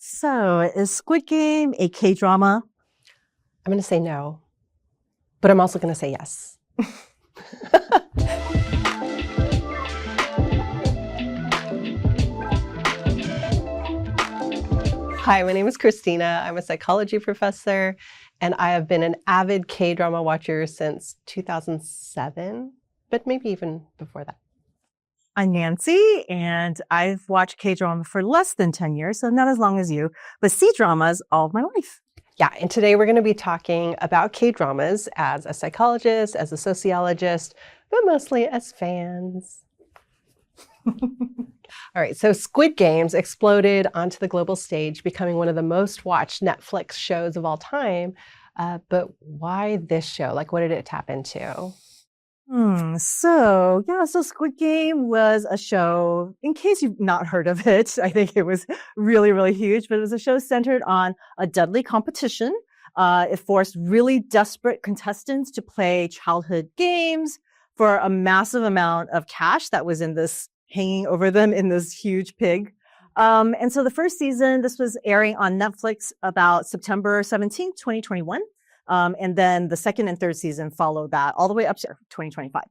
So, is Squid Game a K-drama? I'm going to say no, but I'm also going to say yes. Hi, my name is Christina. I'm a psychology professor, and I have been an avid K-drama watcher since 2007, but maybe even before that. I'm Nancy, and I've watched K-drama for less than 10 years, so not as long as you, but C-dramas all of my life. Yeah, and today we're going to be talking about K-dramas as a psychologist, as a sociologist, but mostly as fans. All right, so Squid Games exploded onto the global stage, becoming one of the most watched Netflix shows of all time. But why this show? Like, what did it tap into? So Squid Game was a show, in case you've not heard of it, I think it was really, really huge, but it was a show centered on a deadly competition. It forced really desperate contestants to play childhood games for a massive amount of cash that was in this hanging over them in this huge pig. And so the first season, this was airing on Netflix about September 17th, 2021. And then the second and third season followed that all the way up to 2025.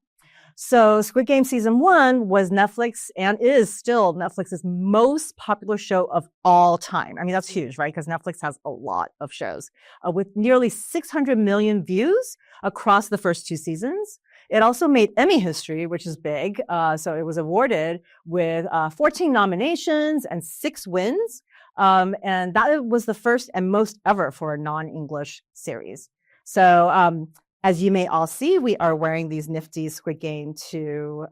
So Squid Game season 1 was Netflix and is still Netflix's most popular show of all time. I mean, that's huge, right? Because Netflix has a lot of shows with nearly 600 million views across the first 2 seasons. It also made Emmy history, which is big. So it was awarded with 14 nominations and 6 wins. And that was the first and most ever for a non-English series. So as you may all see, we are wearing these nifty Squid Game 2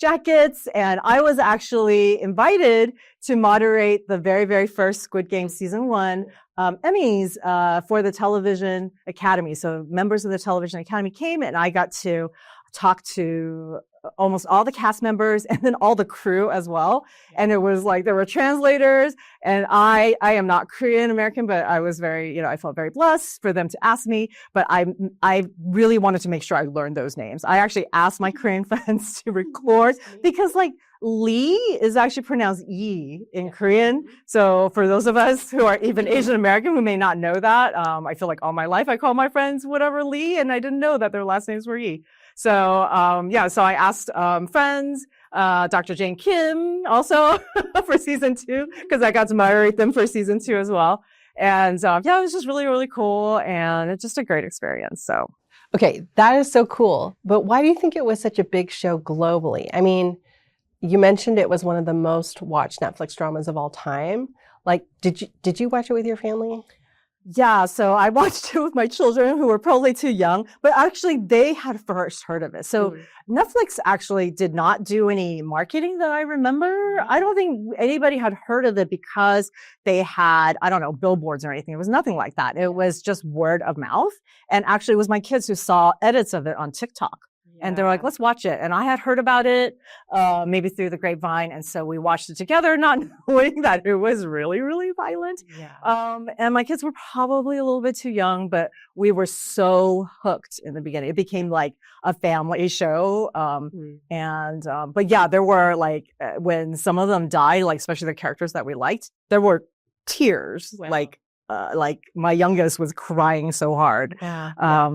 jackets. And I was actually invited to moderate the very, very first Squid Game season 1 Emmys for the Television Academy. So members of the Television Academy came and I got to talk to almost all the cast members and then all the crew as well. And it was like, there were translators and I am not Korean American, but I was very, I felt very blessed for them to ask me, but I really wanted to make sure I learned those names. I actually asked my Korean friends to record because like Lee is actually pronounced Yi in Korean. So for those of us who are even Asian American who may not know that, I feel like all my life I call my friends whatever Lee and I didn't know that their last names were Yi. So, so I asked friends, Dr. Jane Kim also for season 2, because I got to moderate them for season 2 as well. And it was just really, really cool. And it's just a great experience. So, okay, that is so cool. But why do you think it was such a big show globally? I mean, you mentioned it was one of the most watched Netflix dramas of all time. Like, did you watch it with your family? Yeah, so I watched it with my children who were probably too young, but actually they had first heard of it. So Netflix actually did not do any marketing that I remember. I don't think anybody had heard of it because they had, billboards or anything. It was nothing like that. It was just word of mouth. And actually it was my kids who saw edits of it on TikTok. And they were like, let's watch it. And I had heard about it, maybe through the grapevine. And so we watched it together, not knowing that it was really, really violent. Yeah. And my kids were probably a little bit too young, but we were so hooked in the beginning. It became like a family show. But yeah, there were like, when some of them died, like especially the characters that we liked, there were tears, like my youngest was crying so hard. I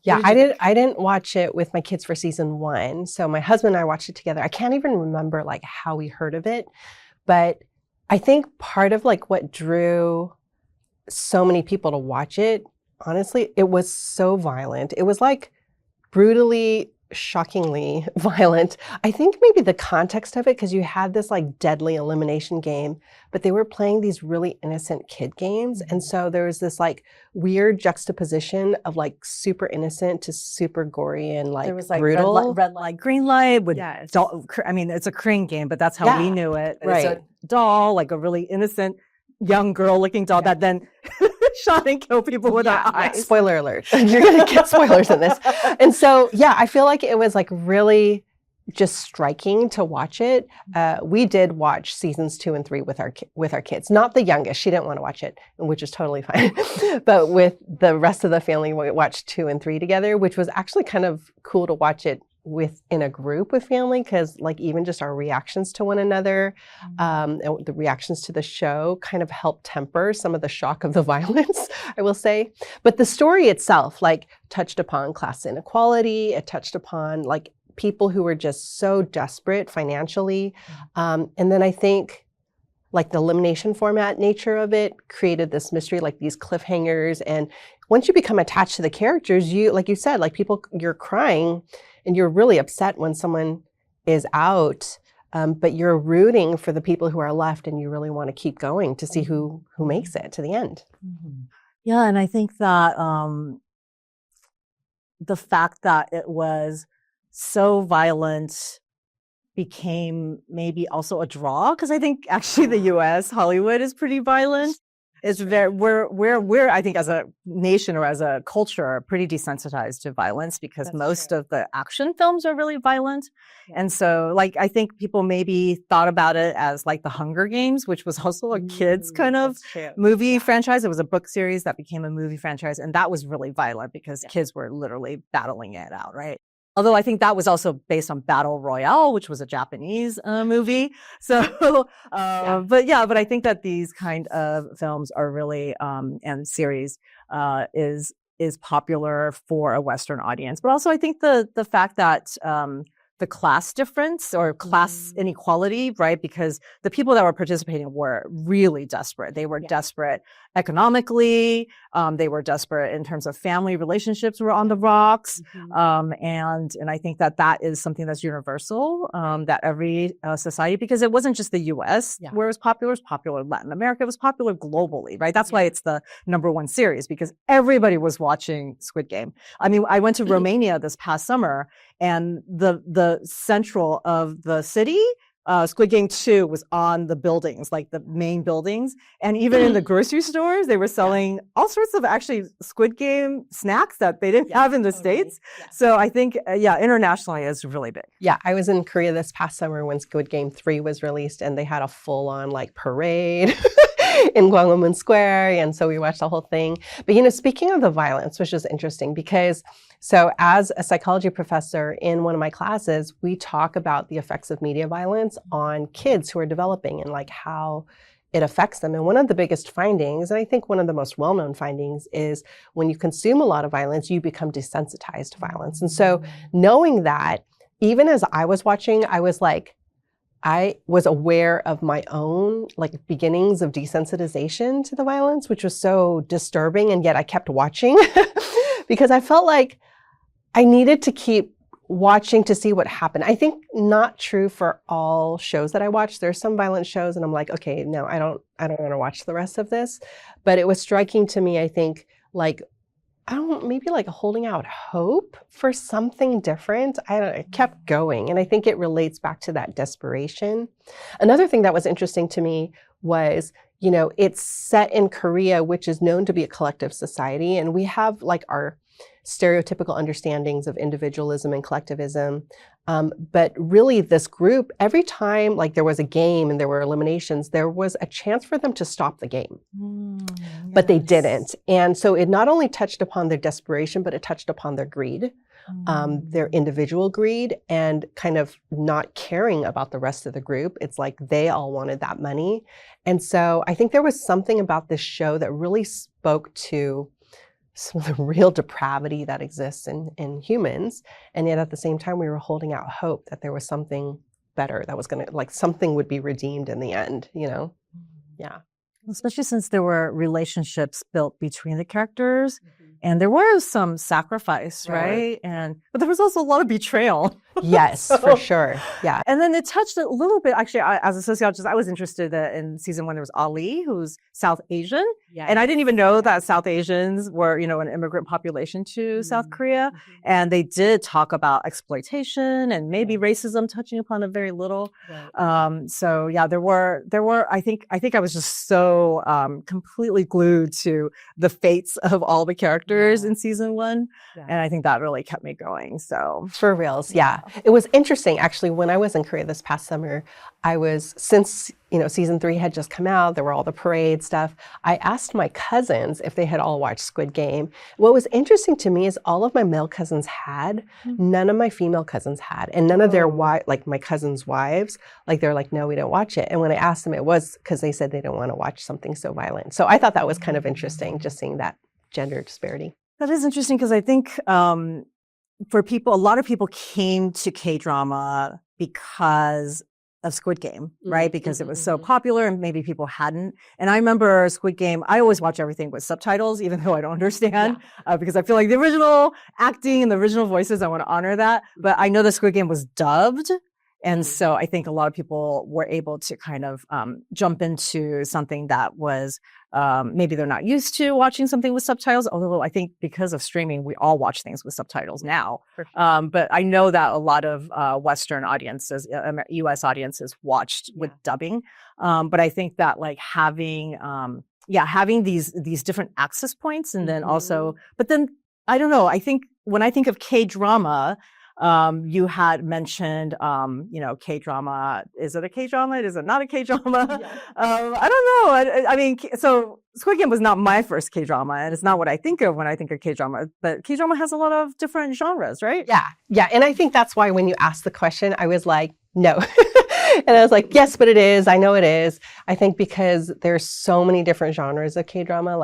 didn't watch it with my kids for season 1. So my husband and I watched it together. I can't even remember like how we heard of it, but I think part of like what drew so many people to watch it, honestly, it was so violent. It was like brutally, shockingly violent. I think maybe the context of it, because you had this like deadly elimination game, but they were playing these really innocent kid games. And so there was this like weird juxtaposition of like super innocent to super gory and like, there was, like brutal. Red light, green light with doll. I mean, it's a Korean game, but that's how we knew it. Right. It's a doll, like a really innocent young girl looking doll that then shot and killed people with her eyes. Spoiler alert. You're going to get spoilers in this. And so, I feel like it was like really just striking to watch it. We did watch seasons 2 and 3 with our kids. Not the youngest. She didn't want to watch it, which is totally fine. But with the rest of the family, we watched 2 and 3 together, which was actually kind of cool to watch it within a group with family, because like even just our reactions to one another, and the reactions to the show kind of help temper some of the shock of the violence, I will say. But the story itself like touched upon class inequality. It touched upon like people who were just so desperate financially. And then I think like the elimination format nature of it created this mystery, like these cliffhangers. And once you become attached to the characters, you, like you said, like people, you're crying and you're really upset when someone is out, but you're rooting for the people who are left, and you really want to keep going to see who makes it to the end. Yeah, and I think that the fact that it was so violent became maybe also a draw, because I think actually the U.S. Hollywood is pretty violent. It's very we're I think as a nation or as a culture pretty desensitized to violence, because most of the action films are really violent. And so like I think people maybe thought about it as like the Hunger Games, which was also a kids kind of movie franchise. It was a book series that became a movie franchise, and that was really violent because kids were literally battling it out, right? Although I think that was also based on Battle Royale, which was a Japanese movie. So, but I think that these kind of films are really, and series, is popular for a Western audience. But also I think the fact that, the class difference or class inequality, right? Because the people that were participating were really desperate. They were desperate economically. They were desperate in terms of family relationships were on the rocks. And I think that is something that's universal, that every society, because it wasn't just the US where it was popular in Latin America, it was popular globally, right? That's why it's the #1 series, because everybody was watching Squid Game. I mean, I went to Romania this past summer, and the central of the city, Squid Game 2 was on the buildings, like the main buildings. And even in the grocery stores, they were selling all sorts of actually Squid Game snacks that they didn't have in the States. So I think, internationally it's really big. Yeah, I was in Korea this past summer when Squid Game 3 was released, and they had a full-on like parade in Gwanghwamun Square. And so we watched the whole thing. But, speaking of the violence, which is interesting because so as a psychology professor in one of my classes, we talk about the effects of media violence on kids who are developing and like how it affects them. And one of the biggest findings, and I think one of the most well-known findings, is when you consume a lot of violence, you become desensitized to violence. And so knowing that, even as I was watching, I was aware of my own like beginnings of desensitization to the violence, which was so disturbing. And yet I kept watching because I felt like I needed to keep watching to see what happened. I think not true for all shows that I watch. There's some violent shows and I'm like, okay, no, I don't want to watch the rest of this. But it was striking to me, I think, like, maybe like holding out hope for something different. I kept going. And I think it relates back to that desperation. Another thing that was interesting to me was, it's set in Korea, which is known to be a collective society. And we have like our stereotypical understandings of individualism and collectivism. But really this group, every time like there was a game and there were eliminations, there was a chance for them to stop the game, but they didn't. And so it not only touched upon their desperation, but it touched upon their greed, their individual greed, and kind of not caring about the rest of the group. It's like they all wanted that money. And so I think there was something about this show that really spoke to some of the real depravity that exists in humans. And yet at the same time, we were holding out hope that there was something better that was going to, like, something would be redeemed in the end, Yeah. Especially since there were relationships built between the characters, and there was some sacrifice, right? But there was also a lot of betrayal. Yes, for sure. Yeah. And then it touched a little bit, actually, as a sociologist, I was interested in season 1, there was Ali, who's South Asian. And I didn't even know that South Asians were, an immigrant population to South Korea. And they did talk about exploitation and maybe racism, touching upon it very little. So yeah, there were, I think I was just so completely glued to the fates of all the characters in season 1. And I think that really kept me going. So for reals. Yeah. It was interesting, actually, when I was in Korea this past summer, since, season 3 had just come out, there were all the parade stuff, I asked my cousins if they had all watched Squid Game. What was interesting to me is all of my male cousins had, none of my female cousins had, and none of their my cousins' wives, they're like, no, we don't watch it. And when I asked them, it was because they said they didn't want to watch something so violent. So I thought that was kind of interesting, just seeing that gender disparity. That is interesting because I think for people, a lot of people came to K-drama because of Squid Game, right? Because it was so popular and maybe people hadn't. And I remember Squid Game, I always watch everything with subtitles, even though I don't understand, because I feel like the original acting and the original voices, I want to honor that. But I know the Squid Game was dubbed. And so I think a lot of people were able to kind of jump into something that was maybe they're not used to watching something with subtitles, although I think because of streaming, we all watch things with subtitles now. But I know that a lot of Western audiences, US audiences watched with dubbing. But I think that having these different access points and then also, but then I don't know, I think when I think of K-drama, you had mentioned, K-drama. Is it a K-drama? Is it not a K-drama? I don't know. I mean, so Squid Game was not my first K-drama, and it's not what I think of when I think of K-drama. But K-drama has a lot of different genres, right? Yeah. And I think that's why when you asked the question, I was like, no. And I was like, yes, but it is. I know it is. I think because there's so many different genres of K-drama,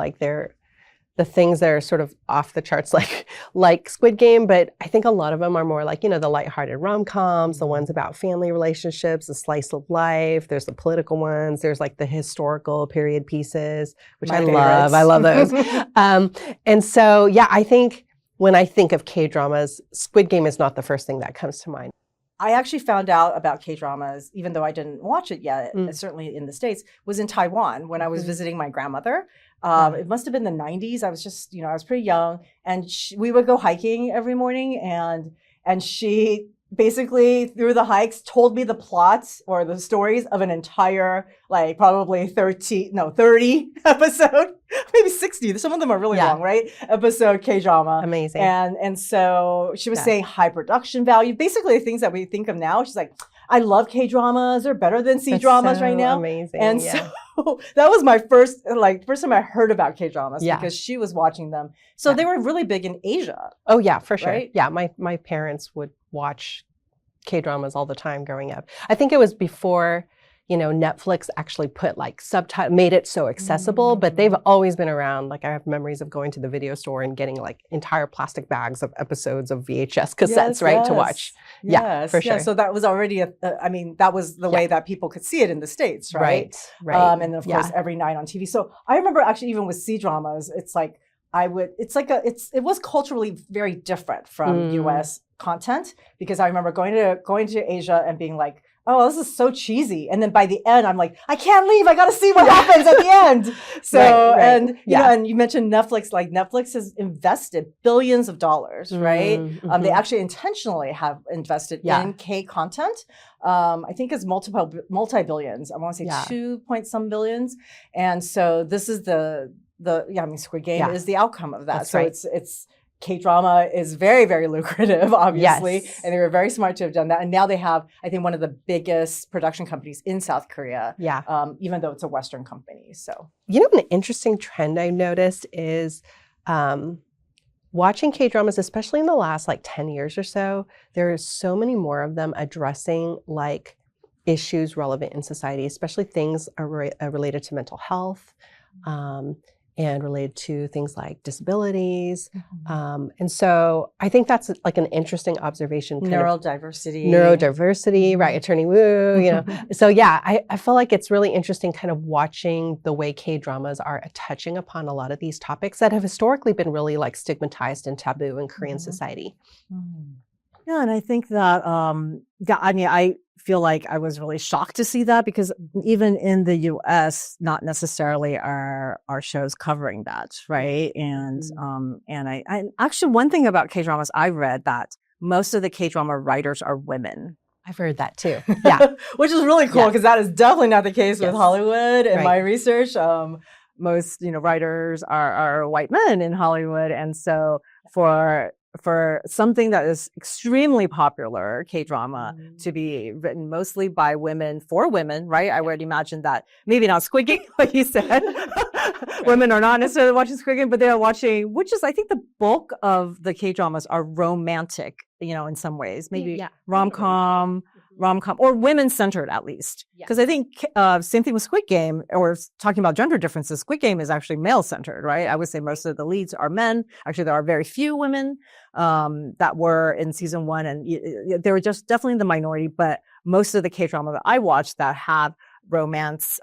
the things that are sort of off the charts, like Squid Game, but I think a lot of them are more the lighthearted rom-coms, the ones about family relationships, the slice of life. There's the political ones. There's the historical period pieces, which I love. I love those. And so, I think when I think of K-dramas, Squid Game is not the first thing that comes to mind. I actually found out about K-dramas, even though I didn't watch it yet, certainly in the States, was in Taiwan when I was visiting my grandmother. It must have been the 90s. I was just, I was pretty young, and we would go hiking every morning, and she basically through the hikes told me the plots or the stories of an entire probably 30 episode, maybe 60. Some of them are really long, right? Episode K-drama. Amazing. And so she was saying high production value, basically things that we think of now. She's like, I love K-dramas. They're better than C-dramas right now. Amazing. And so that was my first time I heard about K-dramas because she was watching them. So they were really big in Asia. Oh yeah, for sure. Right? Yeah, my parents would watch K-dramas all the time growing up. I think it was before, Netflix actually put made it so accessible, but they've always been around. I have memories of going to the video store and getting entire plastic bags of episodes of VHS cassettes, to watch. Yes. Yeah, for sure. Yeah, so that was already that was the way that people could see it in the States, right? Right. And then of course every night on TV. So I remember actually even with C-dramas, it was culturally very different from US content, because I remember going to Asia and being like, oh, this is so cheesy. And then by the end, I'm like, I can't leave. I got to see what happens at the end. So, and and you mentioned Netflix. Netflix has invested billions of dollars, right? They actually intentionally have invested in K content. I think it's multi-billions. I want to say 2 point some billions. And so this is Squid Game is the outcome of that. That's so it's K-drama is very, very lucrative, obviously, and they were very smart to have done that. And now they have, I think, one of the biggest production companies in South Korea, even though it's a Western company. So, an interesting trend I noticed is watching K-dramas, especially in the last 10 years or so, there are so many more of them addressing issues relevant in society, especially things related to mental health. And related to things like disabilities. And so I think that's an interesting observation. Neurodiversity, right, Attorney Woo, So I feel like it's really interesting kind of watching the way K-dramas are touching upon a lot of these topics that have historically been really stigmatized and taboo in Korean society. Yeah, and I think that, I feel like I was really shocked to see that, because even in the US, not necessarily are shows covering that, right? And I actually, one thing about K-dramas, I read that most of the K-drama writers are women. I've heard that too. Yeah. Which is really cool, because that is definitely not the case with Hollywood in my research. Most, writers are white men in Hollywood. And so for for something that is extremely popular, K-drama, to be written mostly by women for women, right? I would imagine that maybe not Squid Game, like you said. Women are not necessarily watching Squid Game, but they are watching, which is, I think the bulk of the K-dramas are romantic, in some ways, maybe rom-com, or women-centered at least. Because I think same thing with Squid Game, or talking about gender differences, Squid Game is actually male-centered, right? I would say most of the leads are men. Actually, there are very few women that were in season 1, and they were just definitely the minority, but most of the K-drama that I watched that have romance,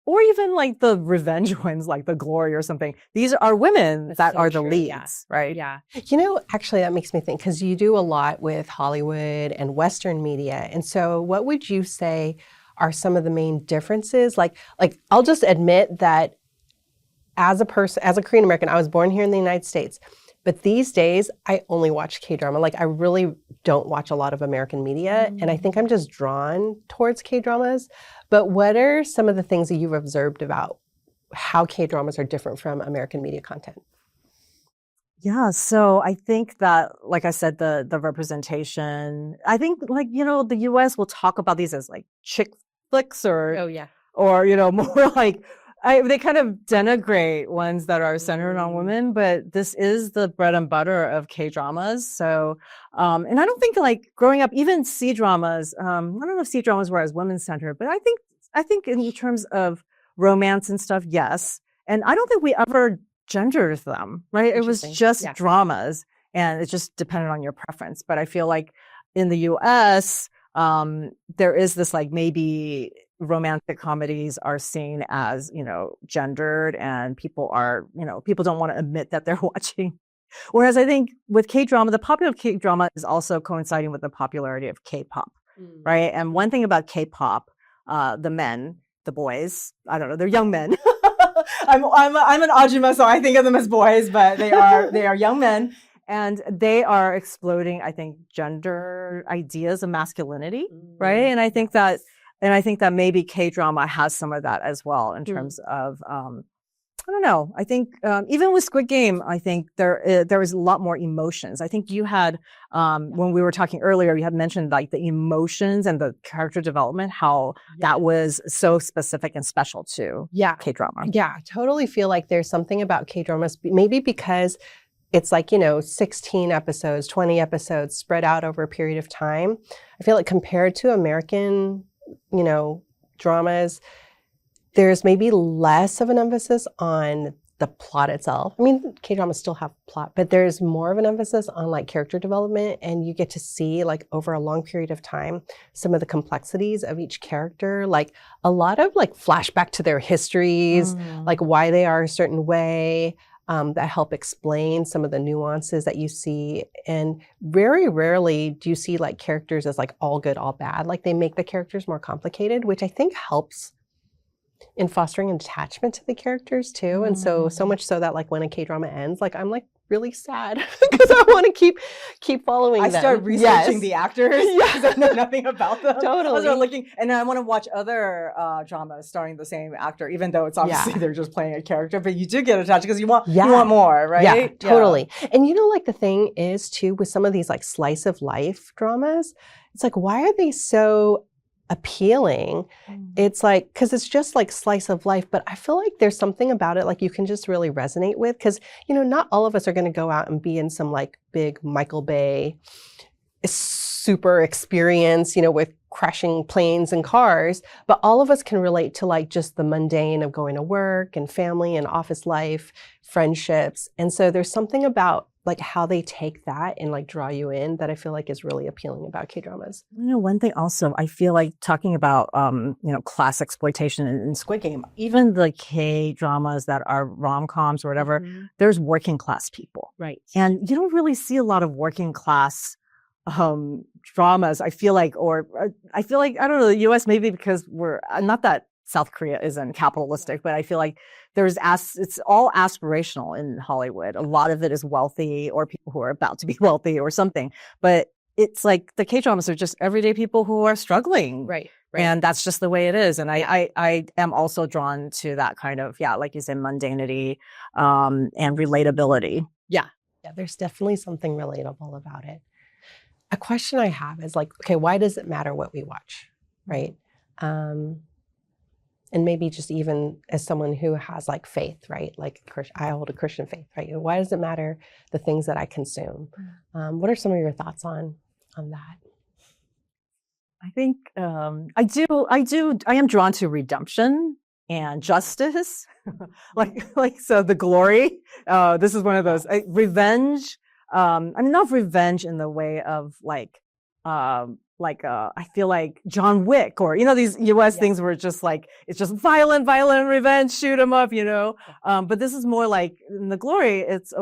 or even like the revenge ones, like The Glory or something. These are women that are the leads, right? Yeah. Actually, that makes me think, because you do a lot with Hollywood and Western media. And so what would you say are some of the main differences? Like I'll just admit that as a Korean American, I was born here in the United States. But these days, I only watch K-drama. Like, I really don't watch a lot of American media. And I think I'm just drawn towards K-dramas. But what are some of the things that you've observed about how K-dramas are different from American media content? Yeah, so I think that, like I said, the representation, I think, like, the US will talk about these as like chick flicks or more like, they kind of denigrate ones that are centered on women, but this is the bread and butter of K-dramas. So, and I don't think, like, growing up, even C-dramas, I don't know if C-dramas were as women-centered, but I think in terms of romance and stuff, yes. And I don't think we ever gendered them, right? It was just dramas, and it just depended on your preference. But I feel like in the US, there is this, like, maybe romantic comedies are seen as, gendered, and people don't want to admit that they're watching. Whereas I think with K-drama, the popular K-drama is also coinciding with the popularity of K-pop, right? And one thing about K-pop, the boys, I don't know, they're young men. I'm an Ajima, so I think of them as boys, but they are young men. And they are exploding, I think, gender ideas of masculinity, right? And I think that maybe K-drama has some of that as well in terms of, I don't know. I think even with Squid Game, I think there was a lot more emotions. I think you had, when we were talking earlier, you had mentioned like the emotions and the character development, how that was so specific and special to K-drama. Yeah, I totally feel like there's something about K-dramas, maybe because it's like, 16 episodes, 20 episodes spread out over a period of time. I feel like compared to American dramas, there's maybe less of an emphasis on the plot itself. I mean, K-dramas still have plot, but there's more of an emphasis on like character development, and you get to see like over a long period of time some of the complexities of each character, like a lot of like flashback to their histories, like why they are a certain way, that help explain some of the nuances that you see. And very rarely do you see like characters as like all good, all bad. Like they make the characters more complicated, which I think helps in fostering an attachment to the characters too. And so much so that like when a K-drama ends, like I'm like really sad because I want to keep following them. I start researching the actors because I know nothing about them. Totally. I start looking, and I want to watch other dramas starring the same actor, even though it's obviously they're just playing a character, but you do get attached because you want more, right? Yeah, totally. And like the thing is too, with some of these like slice of life dramas, it's like, why are they so appealing? It's like, because it's just like slice of life, but I feel like there's something about it like you can just really resonate with, because not all of us are going to go out and be in some like big Michael Bay super experience, with crashing planes and cars, but all of us can relate to like just the mundane of going to work and family and office life, friendships. And so there's something about like how they take that and like draw you in that I feel like is really appealing about K-dramas. One thing also, I feel like talking about, class exploitation in Squid Game, even the K-dramas that are rom-coms or whatever, there's working class people. Right. And you don't really see a lot of working class dramas, I feel like, I don't know, the US maybe because we're not that South Korea isn't capitalistic, but I feel like it's all aspirational in Hollywood. A lot of it is wealthy or people who are about to be wealthy or something. But it's like the K-dramas are just everyday people who are struggling. Right. And that's just the way it is. And I am also drawn to that kind of, like you said, mundanity and relatability. Yeah. Yeah, there's definitely something relatable about it. A question I have is like, okay, why does it matter what we watch, right? And maybe just even as someone who has like faith, right? Like I hold a Christian faith, right? Why does it matter the things that I consume? What are some of your thoughts on that? I think I am drawn to redemption and justice. So the glory. This is one of those revenge. I mean, not revenge in the way of I feel like John Wick or, these US things where it's just violent revenge, shoot 'em up, but this is more like in the glory, it's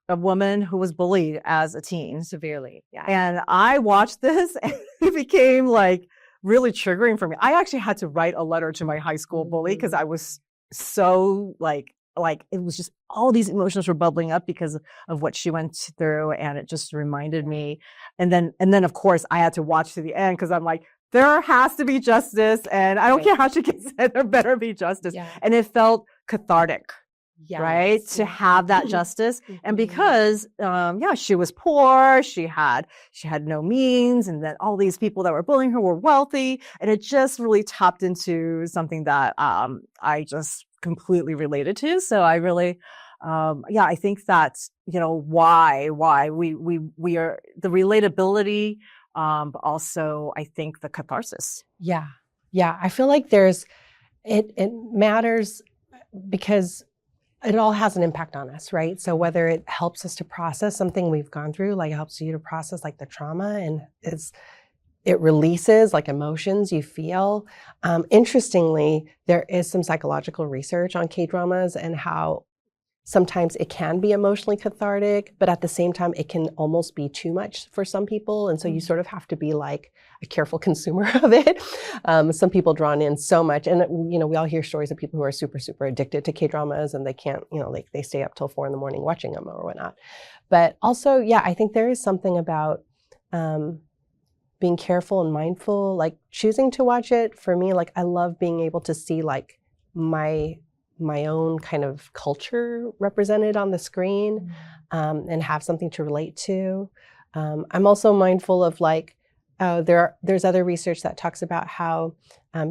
a woman who was bullied as a teen severely. Yeah. And I watched this and it became like really triggering for me. I actually had to write a letter to my high school bully because I was so like it was just all these emotions were bubbling up because of what she went through, and it just reminded me. And then of course I had to watch to the end because I'm like, there has to be justice, and I don't care how she gets it, there better be justice. Yeah. And it felt cathartic. Yes. Right? To have that justice. And because, she was poor, she had no means, and then all these people that were bullying her were wealthy. And it just really tapped into something that, I just completely related to. So I really, I think that's, why we are the relatability, but also I think the catharsis. Yeah. Yeah. I feel like it matters because it all has an impact on us, right? So whether it helps us to process something we've gone through, like it helps you to process like the trauma, and it releases like emotions you feel. Interestingly, there is some psychological research on K-dramas and how sometimes it can be emotionally cathartic, but at the same time, it can almost be too much for some people. And so you sort of have to be like a careful consumer of it. Some people drawn in so much. And, we all hear stories of people who are super, super addicted to K-dramas and they can't, they stay up till 4 a.m. watching them or whatnot. But also, I think there is something about being careful and mindful, like choosing to watch it. For me, like I love being able to see like my own kind of culture represented on the screen, and have something to relate to. I'm also mindful of like, there's other research that talks about how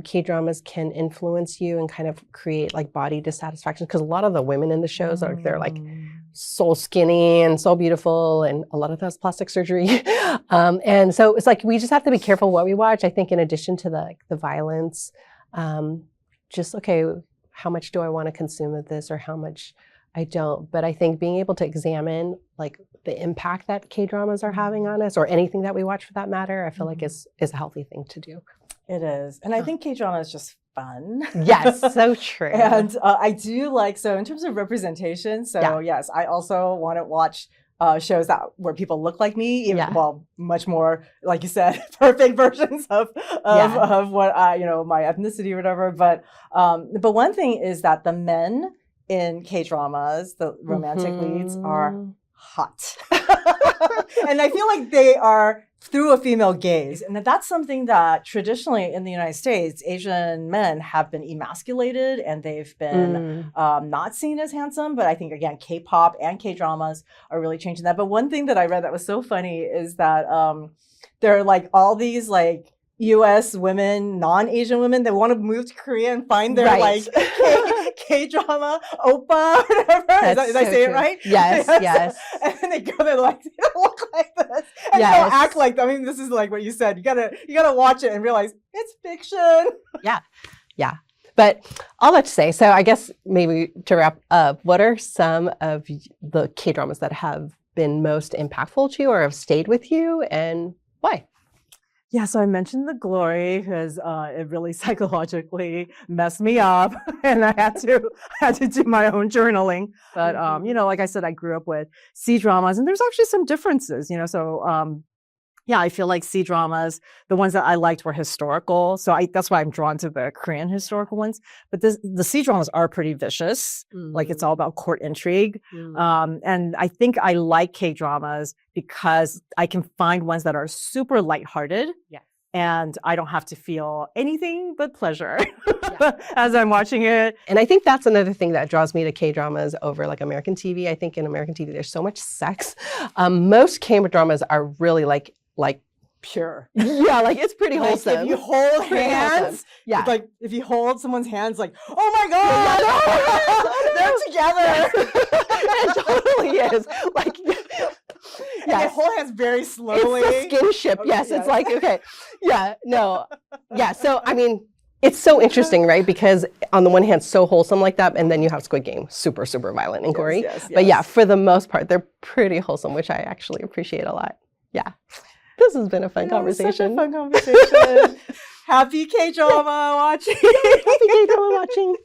K-dramas can influence you and kind of create like body dissatisfaction, because a lot of the women in the shows they're like so skinny and so beautiful, and a lot of that's plastic surgery. And so it's like we just have to be careful what we watch. I think in addition to the violence, just how much do I want to consume of this or how much I don't? But I think being able to examine like the impact that K-dramas are having on us, or anything that we watch for that matter, I feel like is a healthy thing to do. It is. And I think K-drama is just fun. Yes, so true. And I do so in terms of representation, yes, I also want to watch shows where people look like me, much more, like you said, perfect versions of what my ethnicity or whatever. But one thing is that the men in K-dramas, the romantic leads, are hot. And I feel like they are through a female gaze. And that's something that traditionally in the United States, Asian men have been emasculated and they've been not seen as handsome. But I think, again, K-pop and K-dramas are really changing that. But one thing that I read that was so funny is that there are like all these like US women, non-Asian women that want to move to Korea and find their like K-drama oppa, whatever. Did I say it right? Yes, yes. And then they go there like, they don't look like this. And they don't act like them. I mean, this is like what you said. You gotta watch it and realize it's fiction. Yeah. But all that to say, so I guess maybe to wrap up, what are some of the K-dramas that have been most impactful to you or have stayed with you, and why? Yeah, so I mentioned The Glory because it really psychologically messed me up, and I had to do my own journaling. But like I said, I grew up with C-dramas, and there's actually some differences. So I feel like C-dramas, the ones that I liked were historical. So that's why I'm drawn to the Korean historical ones. But the C-dramas are pretty vicious. Like it's all about court intrigue. And I think I like K-dramas because I can find ones that are super lighthearted. Yes. and I don't have to feel anything but pleasure as I'm watching it. And I think that's another thing that draws me to K-dramas over like American TV. I think in American TV, there's so much sex. Most K-dramas are really like Pure. Yeah, like it's pretty wholesome. If you hold hands, yeah. Like if you hold someone's hands, like, oh my God, they're together. It totally is. Like, yeah, they hold hands very slowly. It's a skinship. Okay, yes, it's like, okay. Yeah, no. Yeah, so I mean, it's so interesting, right? Because on the one hand, so wholesome like that, and then you have Squid Game, super, super violent and gory. But yeah, for the most part, they're pretty wholesome, which I actually appreciate a lot. Yeah. This has been a fun conversation. Such a fun conversation. Happy K-drama watching. Happy K-drama watching.